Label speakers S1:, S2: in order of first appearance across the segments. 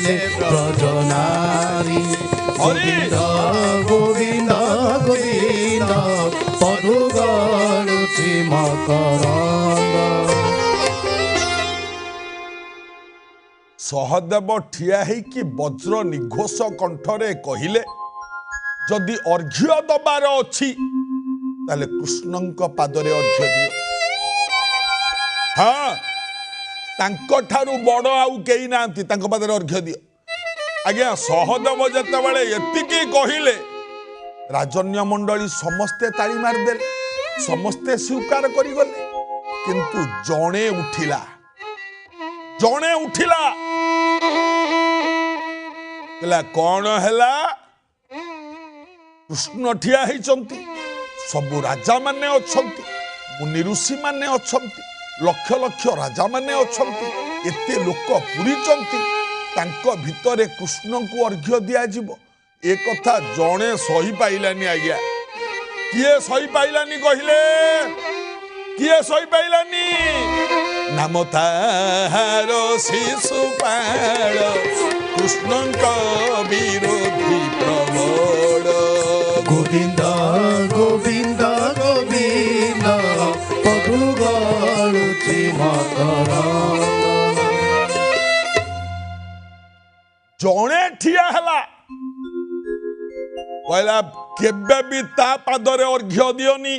S1: ଆସିଲେ ବ୍ରଜନାରୀ। ଗୋବିନ୍ଦ ଗୋବିନ୍ଦ ଗୋବିନ୍ଦ ପଦୁ ଗଳୁଛି ମକରନ୍ଦ।
S2: ସହଦେବ ଠିଆ ହେଇକି ବଜ୍ର ନିଘୋଷ କଣ୍ଠରେ କହିଲେ, ଯଦି ଅର୍ଘ୍ୟ ଦବାର ଅଛି ତାହେଲେ କୃଷ୍ଣଙ୍କ ପାଦରେ ଅର୍ଘ୍ୟ ଦିଅ। ହଁ, ତାଙ୍କ ଠାରୁ ବଡ଼ ଆଉ କେହି ନାହାନ୍ତି, ତାଙ୍କ ପାଦରେ ଅର୍ଘ୍ୟ ଦିଅ। ଆଜ୍ଞା, ସହଦେବ ଯେତେବେଳେ ଏତିକି କହିଲେ ରାଜନ୍ୟ ମଣ୍ଡଳୀ ସମସ୍ତେ ତାଳି ମାରିଦେଲେ, ସମସ୍ତେ ସ୍ୱୀକାର କରିଗଲେ। କିନ୍ତୁ ଜଣେ ଉଠିଲା କହିଲା, କଣ ହେଲା? କୃଷ୍ଣ ଠିଆ ହେଇଛନ୍ତି, ସବୁ ରାଜା ମାନେ ଅଛନ୍ତି, ମୁନି ଋଷି ମାନେ ଅଛନ୍ତି, ଲକ୍ଷ ଲକ୍ଷ ରାଜା ମାନେ ଅଛନ୍ତି, ଏତେ ଲୋକ ପୁରିଛନ୍ତି, ତାଙ୍କ ଭିତରେ କୃଷ୍ଣଙ୍କୁ ଅର୍ଘ୍ୟ ଦିଆଯିବ, ଏ କଥା ଜଣେ ସହିପାଇଲାନି। ଆଜ୍ଞା, କିଏ ସହିପାଇଲାନି କହିଲେ? କିଏ ସହିପାଇଲାନି? ନାମ ତାହାର ଶିଶୁପାଳ, କୃଷ୍ଣଙ୍କ ବିରୋଧୀ ପ୍ରବଳ।
S1: ଗୋବିନ୍ଦ ଗୋବିନ୍ଦ ଗୋବିନ୍ଦ ପଦୁ ଗଳୁଛି ମକରନ୍ଦ।
S2: ଜଣେ ଠିଆ ହେଲା, କହିଲା କେବେ ବି ତା ପାଦରେ ଅର୍ଘ୍ୟ ଦିଅନି,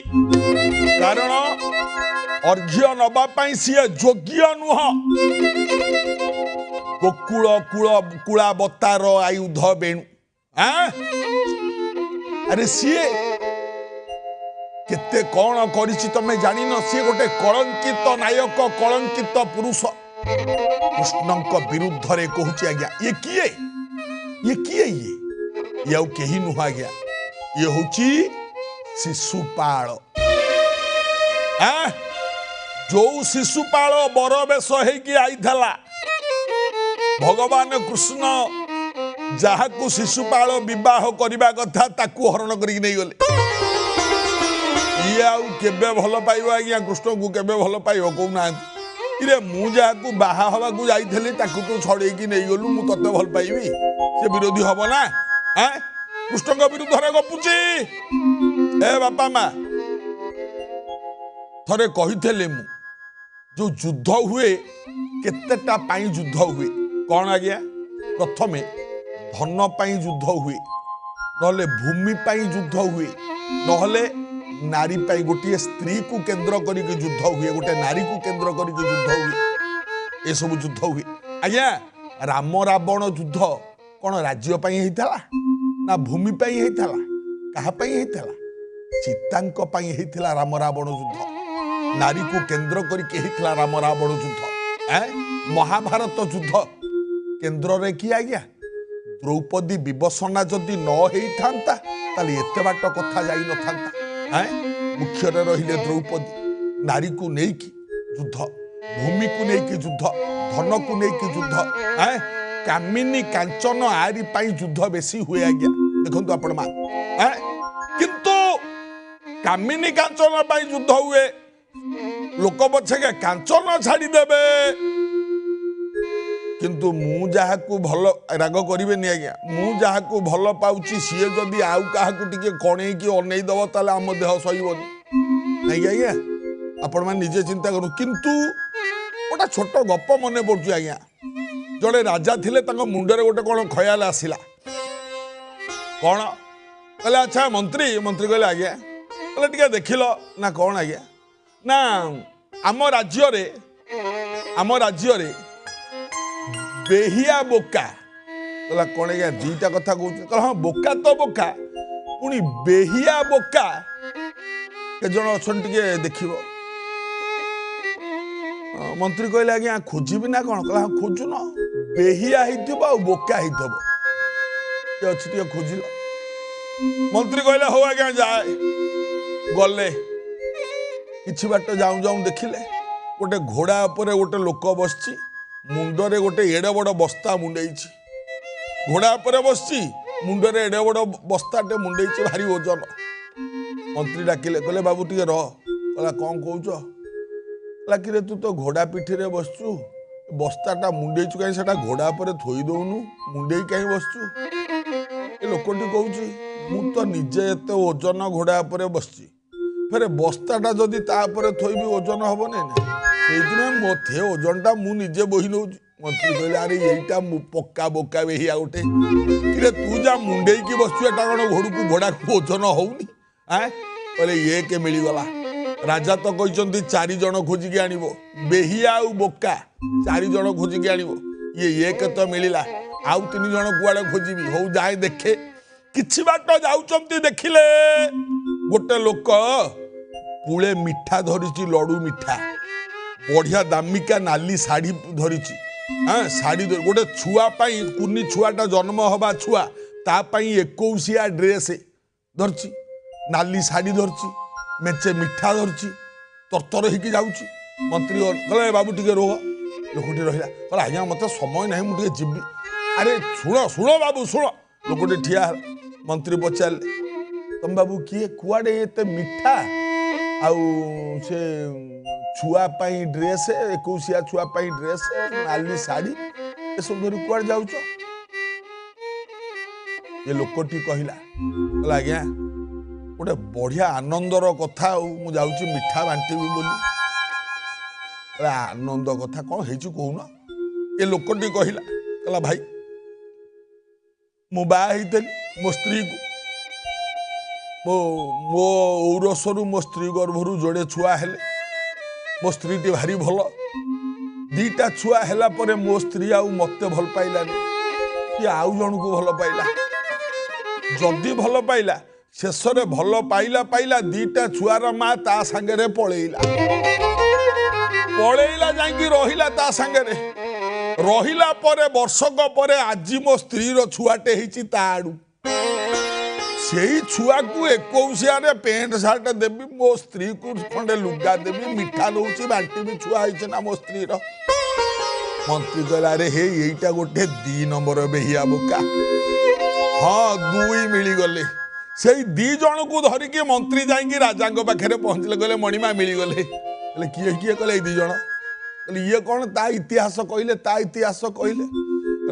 S2: କାରଣ ଅର୍ଘ୍ୟ ନବା ପାଇଁ ସିଏ ଯୋଗ୍ୟ ନୁହଁ। ଗୋକୁଳ କୁଳାବତାର ଆୟୁଧ ବେଣୁ। ଆରେ ସିଏ କେତେ କଣ କରିଛି ତମେ ଜାଣିନ? ସିଏ ଗୋଟେ କଳଙ୍କିତ ନାୟକ, କଳଙ୍କିତ ପୁରୁଷ। କୃଷ୍ଣଙ୍କ ବିରୁଦ୍ଧରେ କହୁଛି। ଆଜ୍ଞା, ଇଏ କିଏ? ଇଏ ଆଉ କେହି ନୁହଁ ଆଜ୍ଞା, ଇଏ ହଉଛି ଶିଶୁପାଳ। ଯୋଉ ଶିଶୁପାଳ ବର ବେଶ ହେଇକି ଆଇଥିଲା, ଭଗବାନ କୃଷ୍ଣ ଯାହାକୁ ଶିଶୁପାଳ ବିବାହ କରିବା କଥା ତାକୁ ହରଣ କରିକି ନେଇଗଲେ। ଇଏ ଆଉ କେବେ ଭଲ ପାଇବ ଆଜ୍ଞା? କୃଷ୍ଣକୁ କେବେ ଭଲ ପାଇବ କହୁନାହାନ୍ତି? ଇରେ, ମୁଁ ଯାହାକୁ ବାହା ହବାକୁ ଯାଇଥିଲି ତାକୁ ତୁ ଛଡେଇକି ନେଇଗଲୁ, ମୁଁ ତତେ ଭଲ ପାଇବି? ସେ ବିରୋଧୀ ହବ ନା? କୃଷ୍ଣଙ୍କ ବିରୁଦ୍ଧରେ ଗପୁଛି। ଏ ବାପା ମା, ଥରେ କହିଥିଲେ ମୁଁ, ଯୋଉ ଯୁଦ୍ଧ ହୁଏ କେତେଟା ପାଇଁ ଯୁଦ୍ଧ ହୁଏ? କଣ ଆଜ୍ଞା? ପ୍ରଥମେ ଧନ ପାଇଁ ଯୁଦ୍ଧ ହୁଏ, ନହେଲେ ଭୂମି ପାଇଁ ଯୁଦ୍ଧ ହୁଏ, ନହେଲେ ନାରୀ ପାଇଁ, ଗୋଟିଏ ସ୍ତ୍ରୀକୁ କେନ୍ଦ୍ର କରିକି ଯୁଦ୍ଧ ହୁଏ, ଗୋଟେ ନାରୀକୁ କେନ୍ଦ୍ର କରିକି ଯୁଦ୍ଧ ହୁଏ, ଏସବୁ ଯୁଦ୍ଧ ହୁଏ। ଆଜ୍ଞା, ରାମ ରାବଣ ଯୁଦ୍ଧ କଣ ରାଜ୍ୟ ପାଇଁ ହେଇଥିଲା ନା ଭୂମି ପାଇଁ ହେଇଥିଲା? କାହା ପାଇଁ ହେଇଥିଲା? ସୀତାଙ୍କ ପାଇଁ ହେଇଥିଲା ରାମ ରାବଣ ଯୁଦ୍ଧ। ନାରୀକୁ କେନ୍ଦ୍ର କରିକି ହେଇଥିଲା ରାମ ରାବଣ ଯୁଦ୍ଧ। ମହାଭାରତ ଯୁଦ୍ଧ କେନ୍ଦ୍ରରେ କିଏ ଆଜ୍ଞା? ଦ୍ରୌପଦୀ ବିବସନା ଯଦି ନ ହେଇଥାନ୍ତା ତାହେଲେ ଏତେ ବାଟ କଥା ଯାଇନଥାନ୍ତା। ମୁଖ୍ୟରେ ରହିଲେ ଦ୍ରୌପଦୀ। ନାରୀକୁ ନେଇକି ଯୁଦ୍ଧ, ଭୂମିକୁ ନେଇକି ଯୁଦ୍ଧ, ଧନକୁ ନେଇକି ଯୁଦ୍ଧ, କାମିନୀ କାଞ୍ଚନ ଆରି ପାଇଁ ଯୁଦ୍ଧ ବେଶୀ ହୁଏ ଆଜ୍ଞା। ଦେଖନ୍ତୁ ଆପଣ ମା, କିନ୍ତୁ କାମିନୀ କାଞ୍ଚନ ପାଇଁ ଯୁଦ୍ଧ ହୁଏ, ଲୋକ ପଛକେ କାଞ୍ଚନ ଛାଡ଼ିଦେବେ, କିନ୍ତୁ ମୁଁ ଯାହାକୁ ଭଲ, ରାଗ କରିବେନି ଆଜ୍ଞା, ମୁଁ ଯାହାକୁ ଭଲ ପାଉଛି ସିଏ ଯଦି ଆଉ କାହାକୁ ଟିକେ କଣେଇକି ଅନେଇ ଦବ ତାହେଲେ ଆମ ଦେହ ସହିବନି, ନାଇଁ ଆଜ୍ଞା? ଆପଣ ମାନେ ନିଜେ ଚିନ୍ତା କରୁ। କିନ୍ତୁ ଗୋଟେ ଛୋଟ ଗପ ମନେ ପଡୁଛି ଆଜ୍ଞା। ଜଣେ ରାଜା ଥିଲେ, ତାଙ୍କ ମୁଣ୍ଡରେ ଗୋଟେ କଣ ଖୟାଲ ଆସିଲା। କଣ କହିଲେ? ଆଚ୍ଛା ମନ୍ତ୍ରୀ କହିଲେ ଆଜ୍ଞା। କହିଲେ ଟିକେ ଦେଖିଲ ନା। କଣ ଆଜ୍ଞା? ନା ଆମ ରାଜ୍ୟରେ ବେହିଆ ବୋକା। କହିଲା କଣ ଆଜ୍ଞା? ଦିଟା କଥା କହୁଛୁ? କହିଲା ହଁ, ବୋକା ତ ବୋକା, ପୁଣି ବେହିଆ ବୋକା କେତେ ଜଣ ଅଛନ୍ତି ଟିକେ ଦେଖିବ। ମନ୍ତ୍ରୀ କହିଲେ ଆଜ୍ଞା ଖୋଜିବି ନା କଣ? କହିଲା ହଁ ଖୋଜୁନ, ବେହିଆ ହେଇଥିବ ଆଉ ବୋକା ହେଇଥିବ, କିଏ ଅଛି ଟିକେ ଖୋଜିଲ। ମନ୍ତ୍ରୀ କହିଲେ ହଉ ଆଜ୍ଞା ଯାଏ। ଗଲେ, କିଛି ବାଟ ଯାଉଁ ଯାଉଁ ଦେଖିଲେ ଗୋଟେ ଘୋଡ଼ା ଉପରେ ଗୋଟେ ଲୋକ ବସିଛି, ମୁଣ୍ଡରେ ଗୋଟେ ଏଡେ ବଡ଼ ବସ୍ତା ମୁଣ୍ଡେଇଛି। ଘୋଡ଼ା ଉପରେ ବସିଛି, ମୁଣ୍ଡରେ ଏଡେ ବଡ଼ ବସ୍ତାଟେ ମୁଣ୍ଡେଇଛି, ଭାରି ଓଜନ। ମନ୍ତ୍ରୀ ଡାକିଲେ, କହିଲେ ବାବୁ ଟିକେ ରହ। କହିଲା କଣ କହୁଛ? କହିଲା କିରେ ତୁ ତ ଘୋଡ଼ା ପିଠିରେ ବସିଛୁ, ବସ୍ତାଟା ମୁଣ୍ଡେଇଛୁ କାହିଁ ସେଟା ଘୋଡ଼ା ଉପରେ ଥୋଇ ଦଉନୁ ମୁଣ୍ଡେଇ କାହିଁ ବସିଛୁ ଏ ଲୋକଟି କହୁଛି ମୁଁ ତ ନିଜେ ଏତେ ଓଜନ ଘୋଡ଼ା ଉପରେ ବସିଛି ଫେରେ ବସ୍ତାଟା ଯଦି ତା ଉପରେ ଥୋଇବି ଓଜନ ହବ ନାଇଁ ନା ସେଇଥିପାଇଁ ମୋତେ ଓଜନଟା ମୁଁ ନିଜେ ବୋହି ନେଉଛି ମନ୍ତ୍ରୀ କହିଲେ ଆରେ ଏଇଟା ମୁଁ ପକ୍କା ବୋକା ବେହିଆ ଗୋଟେ କିରେ ତୁ ଯା ମୁଣ୍ଡେଇକି ବସିଛୁ ଏଟା କ'ଣ ଘୋଡ଼ାକୁ ଓଜନ ହଉନି କହିଲେ ଇଏ କେ ମିଳିଗଲା ରାଜା ତ କହିଛନ୍ତି 4 ଜଣ ଖୋଜିକି ଆଣିବ ବେହିଆ ଆଉ ବୋକା 4 ଜଣ ଖୋଜିକି ଆଣିବ ଇଏ କେତେ ମିଳିଲା ଆଉ 3 ଜଣ କୁଆଡ଼େ ଖୋଜିବି ହଉ ଯାଏ ଦେଖେ କିଛି ବାଟ ଯାଉଛନ୍ତି ଦେଖିଲେ ଗୋଟେ ଲୋକ ପୁଳେ ମିଠା ଧରିଛି ଲଡୁ ମିଠା ବଢିଆ ଦାମିକା ନାଲି ଶାଢ଼ୀ ଧରିଛି ଶାଢ଼ୀ ଗୋଟେ ଛୁଆ ପାଇଁ କୁନି ଛୁଆଟା ଜନ୍ମ ହବା ଛୁଆ ତା ପାଇଁ 21 ଡ୍ରେସ୍ ଧରିଛି ନାଲି ଶାଢ଼ୀ ଧରିଛି ମେଞ୍ଚେ ମିଠା ଧରିଛି ତରତର ହେଇକି ଯାଉଛି ମନ୍ତ୍ରୀ କହିଲେ ବାବୁ ଟିକେ ରୁହ ଲୋକଟି ରହିଲା କହିଲା ଆଜ୍ଞା ମୋତେ ସମୟ ନାହିଁ ମୁଁ ଟିକେ ଯିବି ଆରେ ଶୁଣ ବାବୁ ଶୁଣ ଲୋକଟି ଠିଆ ହେଲା ମନ୍ତ୍ରୀ ପଚାରିଲେ ତମ ବାବୁ କିଏ କୁଆଡ଼େ ଏତେ ମିଠା ଆଉ ସେ ଛୁଆ ପାଇଁ ଡ୍ରେସ୍ 21 ଛୁଆ ପାଇଁ ଡ୍ରେସ୍ ନାଲି ଶାଢ଼ୀ ଏସବୁ ଧରି କୁଆଡ଼େ ଯାଉଛ ଏ ଲୋକଟି କହିଲା ଆଜ୍ଞା ଗୋଟେ ବଢିଆ ଆନନ୍ଦର କଥା ଆଉ ମୁଁ ଯାଉଛି ମିଠା ବାଣ୍ଟିବି ବୋଲି ଆନନ୍ଦ କଥା କ'ଣ ହେଇଛି କହୁନ ଏ ଲୋକଟି କହିଲା ଭାଇ ମୁଁ ବାହା ହେଇଥିଲି ମୋ ସ୍ତ୍ରୀକୁ ମୋ ଔରସରୁ ମୋ ସ୍ତ୍ରୀ ଗର୍ଭରୁ ଯୋଡ଼େ ଛୁଆ ହେଲେ ମୋ ସ୍ତ୍ରୀଟି ଭାରି ଭଲ 2ଟା ଛୁଆ ହେଲା ପରେ ମୋ ସ୍ତ୍ରୀ ଆଉ ମୋତେ ଭଲ ପାଇଲାନି ସିଏ ଆଉ ଜଣକୁ ଭଲ ପାଇଲା ଯଦି ଭଲ ପାଇଲା ଶେଷରେ ଭଲ ପାଇଲା 2ଟା ଛୁଆର ମା ତା ସାଙ୍ଗରେ ପଳେଇଲା ଯାଇକି ରହିଲା ତା ସାଙ୍ଗରେ ରହିଲା ପରେ ବର୍ଷକ ପରେ ଆଜି ମୋ ସ୍ତ୍ରୀର ଛୁଆଟେ ହେଇଛି ତା ଆଡୁ ସେଇ ଛୁଆକୁ 21 ପ୍ୟାଣ୍ଟ ସାର୍ଟ ଦେବି ମୋ ସ୍ତ୍ରୀକୁ ଖଣ୍ଡେ ଲୁଗା ଦେବି ମିଠା ଦଉଛି ବାଣ୍ଟିବି ଛୁଆ ହେଇଛି ନା ମୋ ସ୍ତ୍ରୀର ମନ୍ତ୍ରୀ କହିଲା ଆରେ ହେ ଏଇଟା ଗୋଟେ 2 ନମ୍ବର ବେହିଆ ବୋକା ହଁ 2 ମିଳିଗଲେ ସେଇ 2 ଜଣକୁ ଧରିକି ମନ୍ତ୍ରୀ ଯାଇକି ରାଜାଙ୍କ ପାଖରେ ପହଞ୍ଚିଲେ କହିଲେ ମଣିମା ମିଳିଗଲେ କିଏ କହିଲେ ଏଇ 2 ଜଣ କହିଲେ ଇଏ କ'ଣ ତା ଇତିହାସ କହିଲେ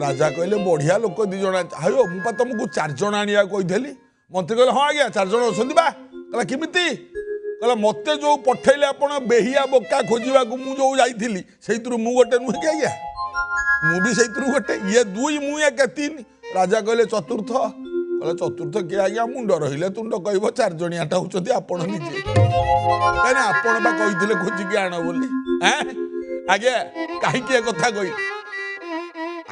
S2: ରାଜା କହିଲେ ବଢିଆ ଲୋକ 2 ଜଣ ହାyo ମୁଁ ପା ତମକୁ 4 ଜଣ ଆଣିବା କହିଥିଲି ମନ୍ତ୍ରୀ କହିଲେ ହଁ ଆଜ୍ଞା 4 ଜଣ ଅଛନ୍ତି ବା କହିଲା କେମିତି କହିଲା ମୋତେ ଯୋଉ ପଠେଇଲେ ଆପଣ ବେହିଆ ବୋକା ଖୋଜିବାକୁ ମୁଁ ଯୋଉ ଯାଇଥିଲି ସେଇଥିରୁ ମୁଁ ଗୋଟେ ନୁହେଁ କି ଆଜ୍ଞା ମୁଁ ବି ସେଇଥିରୁ ଗୋଟେ ଇଏ 2 ମୁଁ 3 ରାଜା କହିଲେ ଚତୁର୍ଥ କିଏ ଆଜ୍ଞା ମୁଣ୍ଡ ରହିଲେ ତୁଣ୍ଡ କହିବ 4 ଜଣିଆଟା ହଉଛନ୍ତି ଆପଣ ନିଜେ କାହିଁକି ଆପଣ ବା କହିଥିଲେ ଖୋଜିକି ଆଣ ବୋଲି ଆଜ୍ଞା କାହିଁକି ଏ କଥା କହିଲି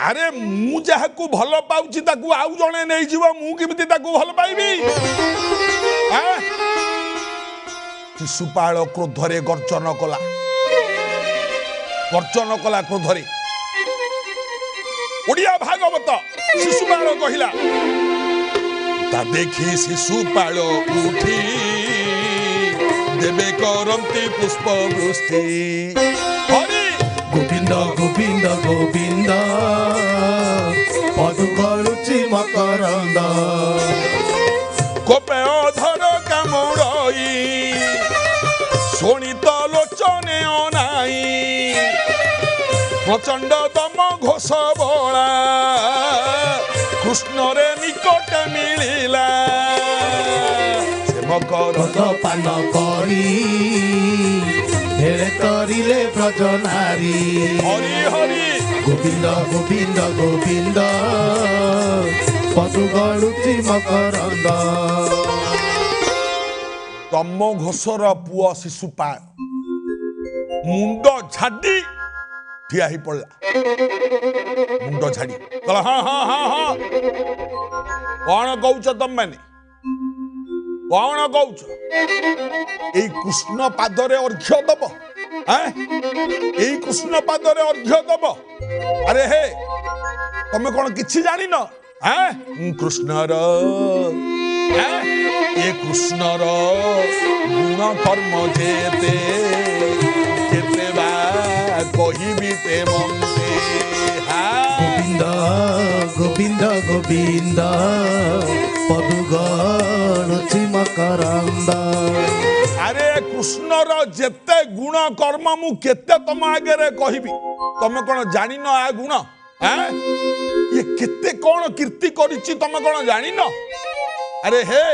S2: ଆରେ ମୁଁ ଯାହାକୁ ଭଲ ପାଉଛି ତାକୁ ଆଉ ଜଣେ ନେଇଯିବ ମୁଁ କେମିତି ତାକୁ ଭଲ ପାଇବି ଶିଶୁପାଳ କ୍ରୋଧରେ ଗର୍ଜନ କଲା କ୍ରୋଧରେ ଓଡ଼ିଆ ଭାଗବତ ଶିଶୁପାଳ କହିଲା ତା ଦେଖି ଶିଶୁପାଳ ଉଠି ଦେବେ କରନ୍ତି ପୁଷ୍ପ ବୃଷ୍ଟି ହରି
S1: ଗୋବିନ୍ଦ ଗୋବିନ୍ଦ ଗୋବିନ୍ଦ ପଦୁ ଗଳୁଛି ମକରନ୍ଦ
S2: କୋପେ ଅଧର କାମୁଡ଼ଇ ଶୋଣିତ ଲୋଚନେ ଅନାଇ ପ୍ରଚଣ୍ଡ ଦମ ଘୋଷ ବଳା କୃଷ୍ଣରେ ନିକଟ ମିଳିଲା ସେ ମକରନ୍ଦ
S1: ପାନ କରି ହେଳେ କରିଲେ ବ୍ରଜ ନାରୀ
S2: ହରି ହରି
S1: ଗୋବିନ୍ଦ ଗୋବିନ୍ଦ ଗୋବିନ୍ଦ ପଦୁ ଗଳୁଛି ମକରନ୍ଦ
S2: ତମ ଘୋଷର ପୁଅ ଶିଶୁପାଳ ମୁଣ୍ଡ ଝାଡ଼ି ଠିଆ ହେଇ ପଡ଼ିଲା ମୁଣ୍ଡ ଝାଡ଼ି କହିଲା ହଁ କଣ କହୁଛ ତମମାନେ କଣ କହୁଛ ଏଇ କୃଷ୍ଣ ପାଦରେ ଅର୍ଘ୍ୟ ଦବ ଏଇ କୃଷ୍ଣ ପାଦରେ ଅର୍ଘ୍ୟ ଦବ ଆରେ ହେ ତମେ କଣ କିଛି ଜାଣିନ କୃଷ୍ଣର ଏ କୃଷ୍ଣର ଗୁଣ କର୍ମ ଯେତେ ବା କହିବି ତେ ମନ୍ତେ
S1: ଗୋବିନ୍ଦ ଗୋବିନ୍ଦ ଗୋବିନ୍ଦ ପଦୁ ଗଳୁଛି ମକରନ୍ଦ
S2: ଆରେ कृष्णर जेते गुण कर्म मु केते तम आगे कहबी तमे कौन जानी न आ गुण ये केते कौन कीर्ति करिछि तमे कौन जानी न अरे हे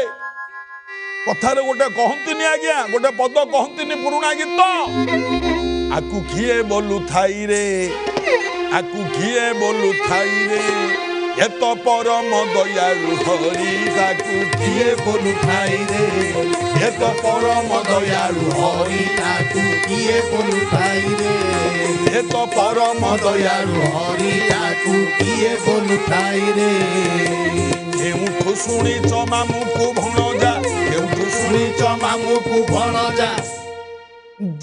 S2: कथारे गोटे कहंतिनी आज्ञा गोटे पद कहंतिनी पुराना गीत आकु किए बोलु थाई रे आकु किए बोलु थाई रे ये तो परम दयालु हरि ताकु
S1: किए बोलु थाई रे
S2: ये तो परम दयालु
S1: हरि ताकु किए बोलु थाई रे
S2: ये तो परम दयालु
S1: हरि ताकु किए बोलु थाई रे
S2: केउठु शुणिच मामुकु भणजा केउठु
S1: शुणिच मामुकु भणजा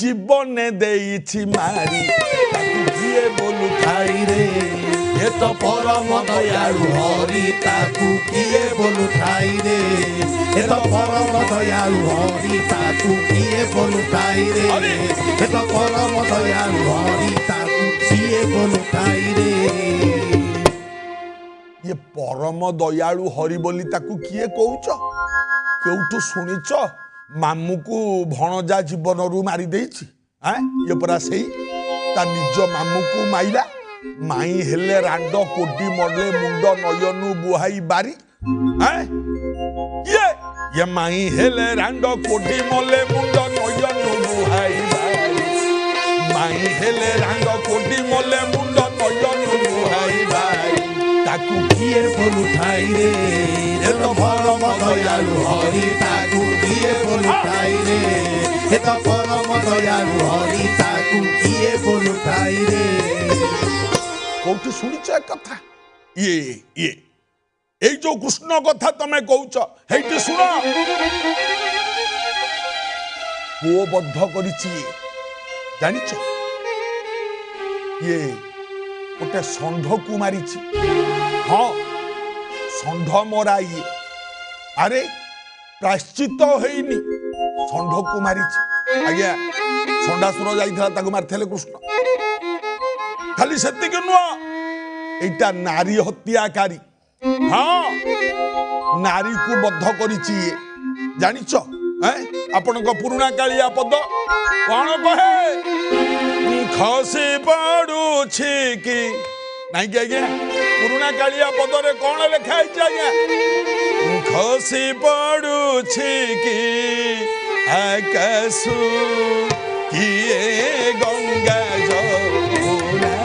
S2: जीवन देइछि मारी ताकु किए बोलु
S1: थाई रे ये तो परम दयालु हरि ताकु किए बोलु थाई रे ये तो परम दयालु हरि ताकु किए बोलु थाई रे ये तो परम दयालु हरि ताकु किए बोलु थाई रे
S2: ये परम दयालु हरि बोली ताकु किए कहउछ केउठु शुणिच मामुकु भणजा जीवन रु मारी देइछि ये परा सेई ता निज मामुकु माइला माई हेले रांड कोडी मडले मुंड नयनु बुहाई बारी ये माई हेले रांड कोडी मले मुंड नयनु बुहाई बारी माई हेले रांड कोडी मले मुंड नयनु बुहाई बारी ताकु
S1: किए बोलु थाई रे ये तो परम दयालु हरि ताकु किए बोलु थाई रे ये तो परम दयालु हरि ताकु किए बोलु थाई रे
S2: कोठी सुनिछ कथा ये जो कृष्ण कथा तमे कहउछ हेटी सुन को बद्ध करिछि जानिछ ये गोटे षंढ को मारिछि हाँ षंढ मरा ये अरे प्रायश्चित होइनी षंढ को मारिछि आज्ञा षंडासुर जाइथला ताको मारथले कृष्ण खाली सेतिक नुह एटा नारी हत्याकारी हाँ नारी को बद्ध करिछि जानिछ आपनक पुराना कालिया पद कौन कहे खसी पड़ुछि कि नहीं कि आज्ञा पुराना कालिया पदरे कौन लिखा है आज्ञा खसी पड़ुछि कि आकाशु किए गंगा जमुना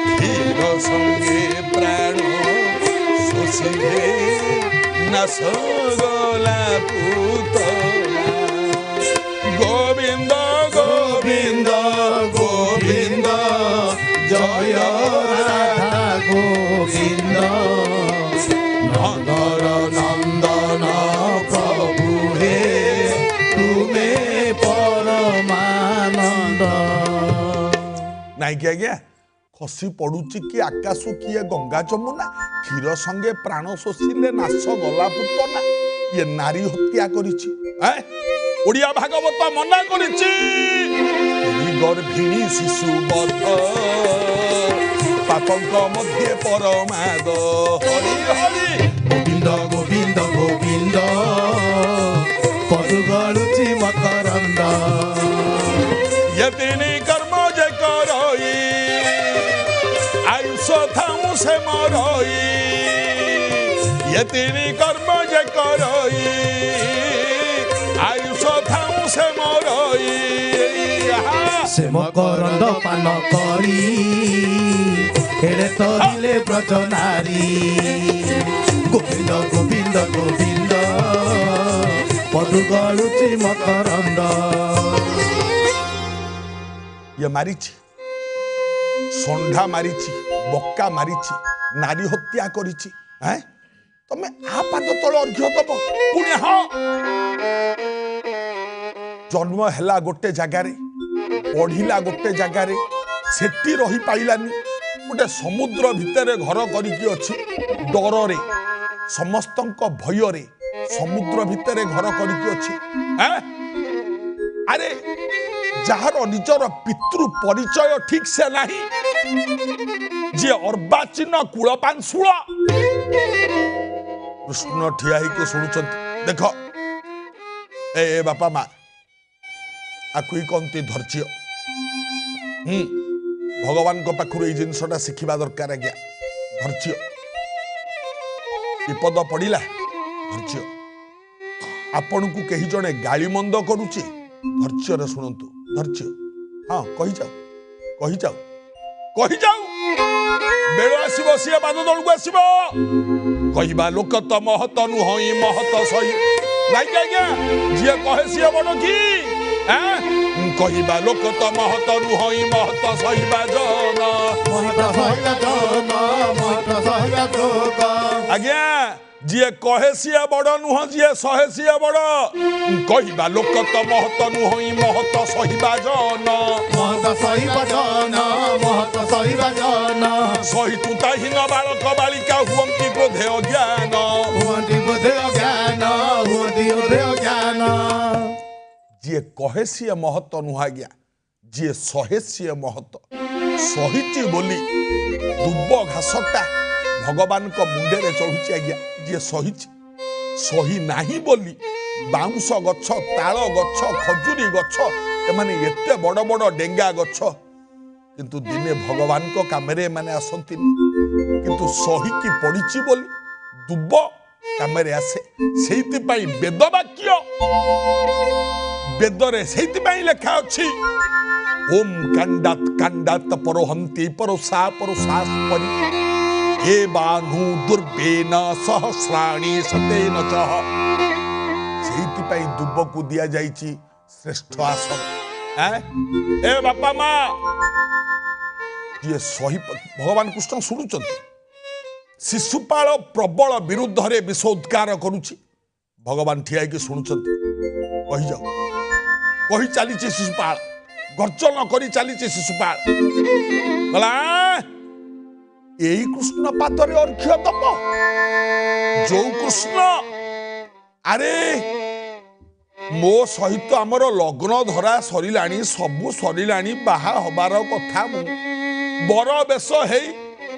S2: क्षीर संगे प्राण शोषिले नाश गला पुतला गोविंद गोविंद
S1: गोविंद जय राधा गोविंद नंदर नंदन प्रभु हे तुमे परमानंद
S2: नहीं कि आज्ञा खसी पड़ुची कि आकाश किए गंगा जमुना क्षीर संगे प्राण शोषिले नाश गला पुतना ये नारी हत्या करिछि ओडिया भागवत मना करिछि गर्भिणी शिशु बध पापंक मध्य परमाद हरि हरि
S1: गोविंद गोविंद गोविंद पदु गलुची मकरंद
S2: यतिनी कर्म जे करई आयुष थाऊ से मरई यतिनी कर्म जे करई आयुष थाऊ से मरई
S1: से मकरंद पान करी हेले तरिले ब्रज नारी गोविंद गोविंद गोविंद पदु गलुची मकरंद
S2: ये मारिछि षंढा मारिछि बक्का मारिछि नारी हत्या करिछि तमे आ पाद तळ अर्घ्य दब पुण्य हाँ जन्म हैला गोटे जगार पढ़िला गोटे जगार सेठी रही पाइलानी गोटे समुद्र भितर घर करिकी अछि डर समस्तंक भय समुद्र भितर घर करिकी अछि अरे जार निजर पितृ परिचय ठीक से नहीं जे अर्बाचीन कूलपांशुल कृष्ण ठिया के शुणुचंती देख ए बापा माँ आकु कहते धैर्य। भगवान पाखु ये जिनसा शिखा दरकार आज्ञा धैर्य। विपद पड़ा धैर्य। आपण को कही जड़े गाली मंद करुचे धैर्य शुणु धैर्य। हाँ कही जाओ बेल आसो सी पाद तलू आस कहवा लोक तो महत नुह महत सही लाइक आज्ञा जी कहे सी बड़ कि कहवा लोक तो महत नुह महत सहीबा जन आज्ञा जी कहे सी बड़ नुह जी सहे सी बड़ कहवा लोक तो महत नुह महत सहीबा जन सही तुताहीन बालक बालिका हुअंती बोधे अज्ञान जी कहे सी महत नुह आज्ञा जी सहे सी महत सही बोली दुब घासटा भगवान को मुंडे चढ़ुची आज्ञा जी सही नाही बोली बाउंस गछ ताल गछ खजुरी गछ एमाने एते बड़ बड़ डेंगा गछ किंतु दिने भगवान को कामरे माने आसंती किंतु सही की पड़ी बोली दुब कामरे आसे सेति पई वेद वाक्य वेदरे सेति पई लेखा अछि ओम कांडात परोहंती परोसास परि हे बानु दुर्बेन सहस्राणी सतेन चह सेति पई दुब को दिया जाईची श्रेष्ठ आसन ए बापा मां ये सही भगवान कृष्ण शुणुचंती शिशुपाल प्रबल विरुद्ध रे विष उद्गार करुची भगवान ठिया कि शुणुचंती कही जाओ कही चली शिशुपाल गर्जन करी चली शिशुपाल गला यही कृष्ण पादरे अर्घ्य दब जो कृष्ण अरे मो सहित आमर लग्न धरा सरिलाणी सबू सरिलाणी बाहा हबार कथा मु बर बेश है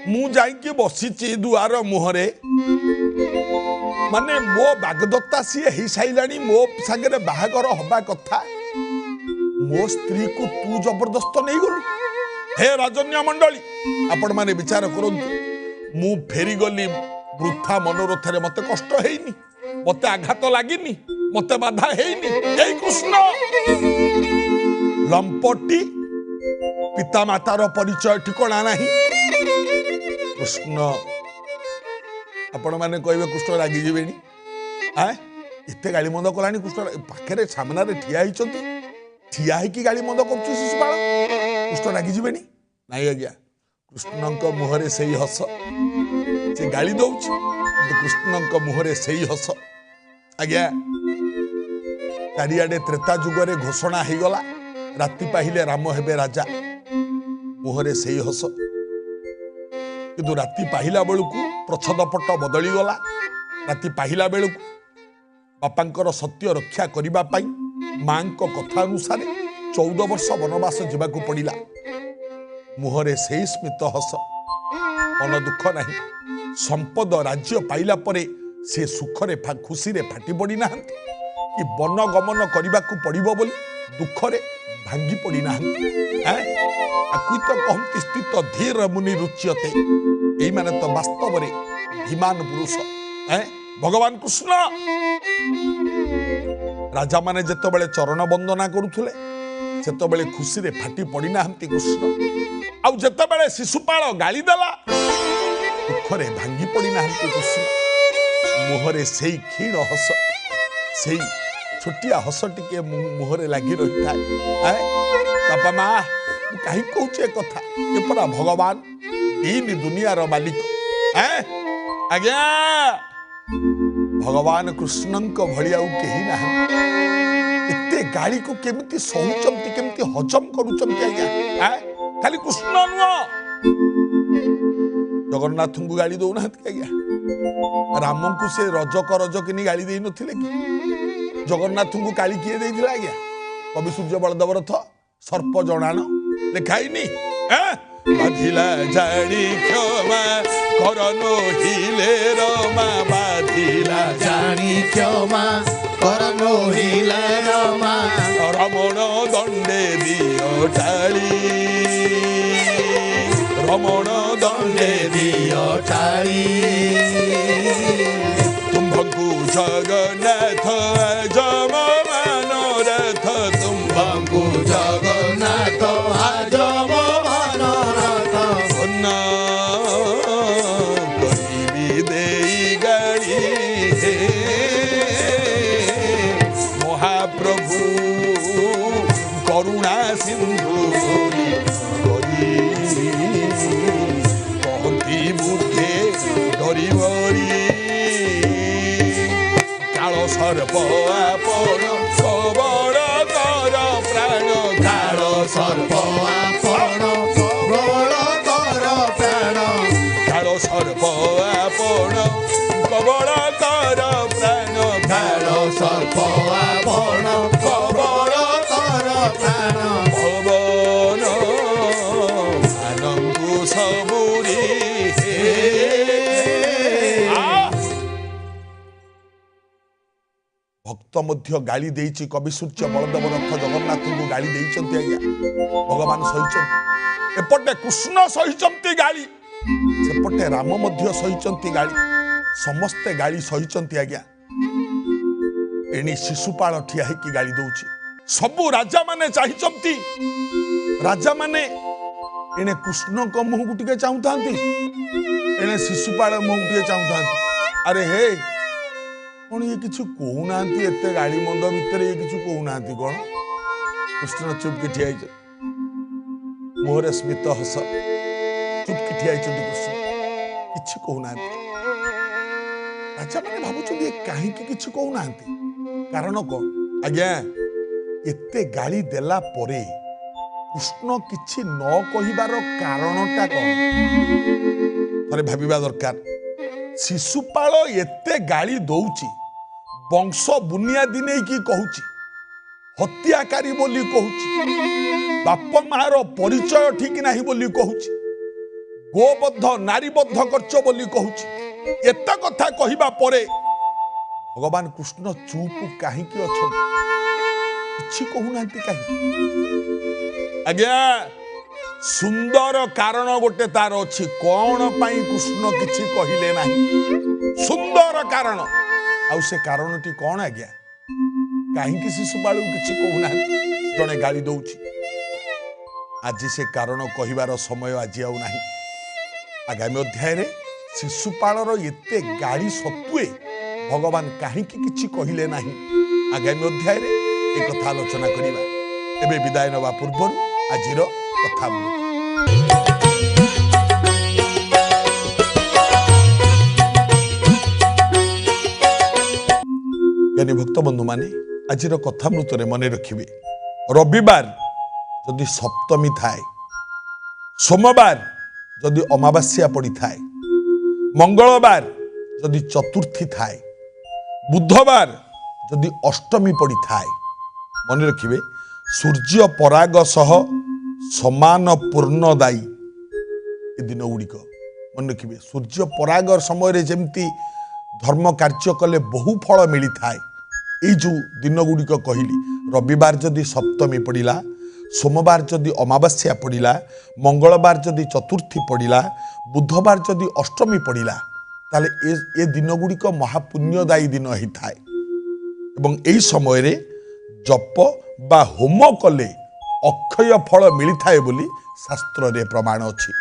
S2: मु जाइकी बसीची दुआर मुहरे माने मो बागदत्ता सी ही साइलाणी मो संगे बाहागर हबा कथा मो स्त्री को तू जबरदस्त नहीं गलु हे राजन्य मंडली आपण माने विचार करंतु मु फेरी गली वृथा मनोरथ रे मते कष्ट हेइनी मते आघात लागिनी मते बाधा हेइनी हे कृष्ण लंपटी पिता मातार परिचय ठिकणा नहीं कृष्ण आपण माने कहबे कृष्ण रागी जेबेनी इते गाली मंद कलानी कृष्ण पाखरे सामना रे ठिया हिचंती ठिया ही की गाली मंद करछु शिशुपाल कृष्ण रागी जेबेनी नहीं आज्ञा कृष्ण मुहरे से ही हस से गाली दौच कृष्ण मुहरे से ही हस आज्ञा चारिआडे त्रेता जुगरे घोषणा हो गला राति पाहिले राम हेबे राजा मुहरे से ही हस किंतु राति पाहिला बेलू प्रच्छदपट बदली गला राति पाहिला बेलू बापांकर सत्य रक्षा करिबा पाई मां को कथा अनुसार 14 वर्ष वनवास जीवाकू पड़िला मुहरे से ही स्मित हस मन दुख नहीं संपद राज्य पाइला परे से सुखरे खुशी रे फाटी पड़ी ना कि वन गमन करने को पड़ो बोली दुखरे भांगी पड़ी ना तो कहती स्थित धीर मुनि रुच्यते यही माने तो वास्तव रे धीमान पुरुष भगवान कृष्ण राजा माने जेतो बेले चरण वंदना करुथुले सेतो बेले खुशी रे फाटी पड़ी ना कृष्ण आउ जेतो बेले शिशुपाल गाली देला दुखरे भांगी पड़ी ना कृष्ण मुहरे से क्षीण हस से छोटिया हस टिके मुहरे लगी रही है बापा माँ कहीं कहूचे कथा ये परा भगवान दीन दुनिया मालिक आज्ञा भगवान कृष्ण भलिया कही ना एते गाड़ी को केमिति सहुचंती केमिति हजम करूचंती आज्ञा खाली कृष्ण नुह जगन्नाथ को गाड़ी दौना आज्ञा राम को से रजक रजकिनी गाड़ी दे नथिले कि जगन्नाथ को काली किए देइथिला आज्ञा कवि सूर्य बलदेव रथ सर्प जणान लिखाइनी बाधिला जाड़ी क्षमा କରନ हिले रमा बाधिला
S1: ଜାଣି କ୍ଷମା କରନ ହିଲା ରମା
S2: ରମଣ ଦଣ୍ଡେ ଦିଅ ଟାଳି ରମଣ ଦଣ୍ଡେ
S1: ଦିଅ ଟାଳି
S2: ତୁମ୍ଭଙ୍କୁ ଜଗନ୍ନାଥ ଯମ ମାନରଥ ତୁମ୍ଭଙ୍କୁ
S1: ଜଗନ୍ନାଥ ଆଜମ ମାନରଥ
S2: ନା କରିବି ଦେଇ ଗାଳି ହେ ମହାପ୍ରଭୁ କରୁଣା ସିନ୍ଧୁ କହନ୍ତି ବୁଦ୍ଧେ ଡରିବରି କାଳ ସର୍ପ ଆପଣ କବଳ କର ପ୍ରାଣ
S1: କାଳ ସର୍ପ ଆପଣ ପ୍ରବଳ କର ପ୍ରାଣ
S2: କାଳ ସର୍ପ ଆପଣ କବଳ କର ପ୍ରାଣ
S1: କାଳ ସର୍ପ ଆପଣ ପ୍ରବଳ କର ପ୍ରାଣ
S2: ଭବନ ଆନନ୍ଦୁ ସବୁରି ଭକ୍ତ ମଧ୍ୟ ଗାଳି ଦେଇଛି କବି ସୂର୍ଯ୍ୟ ବଳଦେବ ରଥ ଜଗନ୍ନାଥଙ୍କୁ ଗାଳି ଦେଇଛନ୍ତି ଆଜ୍ଞା ଭଗବାନ ସହିଛନ୍ତି ଏପଟେ କୃଷ୍ଣ ସହିଛନ୍ତି ଗାଳି ସେପଟେ ରାମ ମଧ୍ୟ ସହିଛନ୍ତି ଗାଳି ସମସ୍ତେ ଗାଳି ସହିଛନ୍ତି ଆଜ୍ଞା ଏଣି ଶିଶୁପାଳ ଠିଆ ହେଇକି ଗାଳି ଦଉଛି ସବୁ ରାଜା ମାନେ ଚାହିଁଛନ୍ତି ରାଜା ମାନେ ଏଣେ କୃଷ୍ଣଙ୍କ ମୁହଁକୁ ଟିକେ ଚାହୁଁଥାନ୍ତି ଏଣେ ଶିଶୁପାଳ ମୁହଁକୁ ଟିକେ ଚାହୁଁଥାନ୍ତି ଆରେ ହେ କଣ ଇଏ କିଛି କହୁନାହାନ୍ତି ଏତେ ଗାଳି ମନ୍ଦ ଭିତରେ ଇଏ କିଛି କହୁନାହାନ୍ତି କଣ କୃଷ୍ଣ ଚୁପକି ଠିଆ ହେଇଛନ୍ତି ମୁହଁରେ ସ୍ମିତ ହସ ଚୁପକି ଠିଆ ହେଇଛନ୍ତି କୃଷ୍ଣ କିଛି କହୁନାହାନ୍ତି ରାଜା ମାନେ ଭାବୁଛନ୍ତି କାହିଁକି କିଛି କହୁନାହାନ୍ତି କାରଣ କଣ ଆଜ୍ଞା ଏତେ ଗାଳି ଦେଲା ପରେ କୃଷ୍ଣ କିଛି ନ କହିବାର କାରଣଟା କଣ ଥରେ ଭାବିବା ଦରକାର ଶିଶୁପାଳ ଏତେ ଗାଳି ଦଉଛି ବଂଶ ବୁନିୟାଦି ନେଇକି କହୁଛି ହତ୍ୟାକାରୀ ବୋଲି କହୁଛି ବାପ ମାର ପରିଚୟ ଠିକ ନାହିଁ ବୋଲି କହୁଛି ଗୋବଦ୍ଧ ନାରୀବଦ୍ଧ କରିଛ ବୋଲି କହୁଛି ଏତେ କଥା କହିବା ପରେ ଭଗବାନ କୃଷ୍ଣ ଚୁପ କାହିଁକି ଅଛନ୍ତି କିଛି କହୁନାହାନ୍ତି କାହିଁକି ଆଜ୍ଞା ସୁନ୍ଦର କାରଣ ଗୋଟେ ତାର ଅଛି କଣ ପାଇଁ କୃଷ୍ଣ କିଛି କହିଲେ ନାହିଁ ସୁନ୍ଦର କାରଣ ଆଉ ସେ କାରଣଟି କଣ ଆଜ୍ଞା କାହିଁକି ଶିଶୁପାଳକୁ କିଛି କହୁନାହାନ୍ତି ଜଣେ ଗାଳି ଦଉଛି ଆଜି ସେ କାରଣ କହିବାର ସମୟ ଆଜି ଆଉ ନାହିଁ ଆଗାମୀ ଅଧ୍ୟାୟରେ ଶିଶୁପାଳର ଏତେ ଗାଳି ସତ୍ତ୍ୱେ ଭଗବାନ କାହିଁକି କିଛି କହିଲେ ନାହିଁ ଆଗାମୀ ଅଧ୍ୟାୟରେ ଏ କଥା ଆଲୋଚନା କରିବା ଏବେ ବିଦାୟ ନେବା ପୂର୍ବରୁ ଆଜିର କଥା ଜ୍ଞାନୀ ଭକ୍ତ ବନ୍ଧୁ ମାନେ ଆଜିର କଥାମୃତରେ ମନେ ରଖିବେ ରବିବାର ଯଦି ସପ୍ତମୀ ଥାଏ ସୋମବାର ଯଦି ଅମାବାସ୍ୟା ପଡ଼ିଥାଏ ମଙ୍ଗଳବାର ଯଦି ଚତୁର୍ଥୀ ଥାଏ ବୁଧବାର ଯଦି ଅଷ୍ଟମୀ ପଡ଼ିଥାଏ ମନେ ରଖିବେ ସୂର୍ଯ୍ୟ ପରାଗ ସହ ସମାନ ପୂର୍ଣ୍ଣଦାୟୀ ଏ ଦିନ ଗୁଡ଼ିକ ମନେ ରଖିବେ ସୂର୍ଯ୍ୟ ପରାଗ ସମୟରେ ଯେମିତି ଧର୍ମ କାର୍ଯ୍ୟ କଲେ ବହୁ ଫଳ ମିଳିଥାଏ ଏଇ ଯେଉଁ ଦିନ ଗୁଡ଼ିକ କହିଲି ରବିବାର ଯଦି ସପ୍ତମୀ ପଡ଼ିଲା ସୋମବାର ଯଦି ଅମାବାସ୍ୟା ପଡ଼ିଲା ମଙ୍ଗଳବାର ଯଦି ଚତୁର୍ଥୀ ପଡ଼ିଲା ବୁଧବାର ଯଦି ଅଷ୍ଟମୀ ପଡ଼ିଲା ତାହେଲେ ଏ ଦିନ ଗୁଡ଼ିକ ମହାପୁଣ୍ୟଦାୟୀ ଦିନ ହେଇଥାଏ ଏବଂ ଏହି ସମୟରେ ଜପ ବା ହୋମ କଲେ ଅକ୍ଷୟ ଫଳ ମିଳିଥାଏ ବୋଲି ଶାସ୍ତ୍ରରେ ପ୍ରମାଣ ଅଛି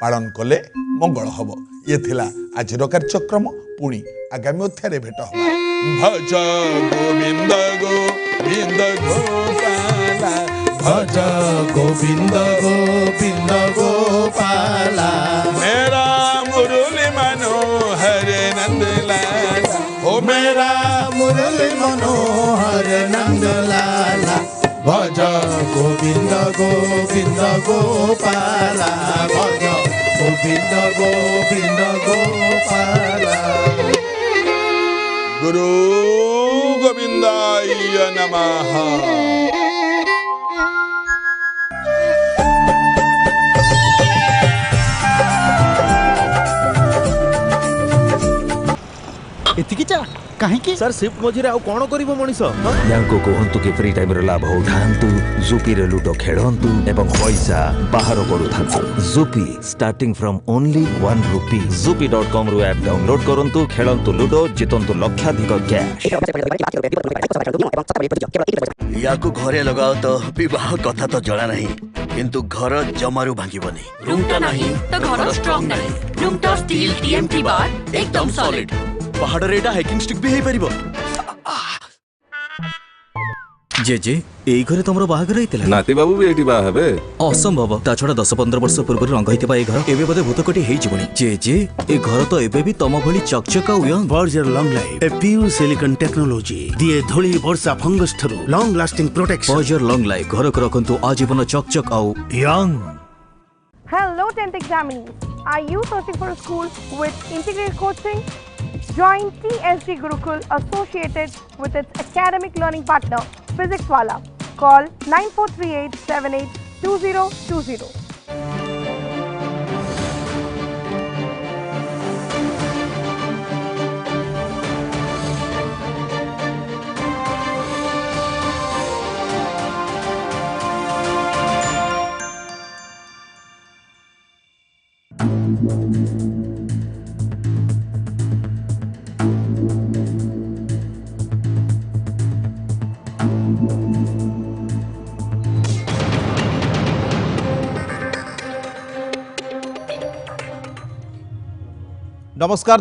S2: ପାଳନ କଲେ ମଙ୍ଗଳ ହବ ଇଏ ଥିଲା ଆଜିର କାର୍ଯ୍ୟକ୍ରମ ପୁଣି ଆଗାମୀ ଅଧ୍ୟାୟରେ ଭେଟ ହବ ଭଜ ଗୋବିନ୍ଦ ଗୋବିନ୍ଦ ଗୋପାଳ
S1: ଭଜ ଗୋବିନ୍ଦ ଗୋବିନ୍ଦ ଗୋପାଲା
S2: मेरा मुरली मनोहर नंदलाल
S1: ओ मेरा मुरली मनोहर नंदलाला भज गोविंद गोविंद गोपाला भज गोविंद गोविंद गोपाला
S2: गुरु गोविंदाय नमः।
S3: एतिकी चा काहेकि
S4: सर शिफ्ट मझिरे आउ कोन करिवो मनिष
S5: यांको कहंतु कि फ्री टाइम रे लाभ उठांतु जुपी रे लूडो खेलंतु एवं पैसा बाहर करूथांतु Zupi starting from only 1 rupee zupi.com रु ऐप डाउनलोड करंतु खेलंतु लूडो जितंतु लक्षाधिक कैश
S6: याकू घरे लगाओ तो विवाह कथा तो जड़ा नहीं किंतु घर जमारू भांगिबनी
S7: रूमटा नहीं तो घर स्ट्रांग नहीं रूमटा स्टील टीएमटी बार एकदम सॉलिड
S6: पहाड़ रे एटा हाइकिंग स्टिक भी हेई परिबो
S4: जे एई घरे तमरो बाहागर हेतिला
S8: नाती बाबू भी एठी बाहा हेबे
S4: असंभव ता छड़ा 10-15 वर्ष पूर्व रंग हेतिबा ए घर एबे बदे भूतकोटी हेई जीवनी जे ए घर तो एबे भी तम भली चकचका यंग
S3: बर्जर लॉन्ग लाइफ ए प्योर सिलिकॉन टेक्नोलॉजी दिए धूली वर्षा फंगस थ्रू long lasting protection
S4: Berger long life घर को रखंतु आजीवन चकचक आउ
S3: young
S9: Hello 10th examinees. Are you searching for a school with integrated coaching? Join TSG Gurukul associated with its academic learning partner Physics Wala. Call 9438782020.
S1: नमस्कार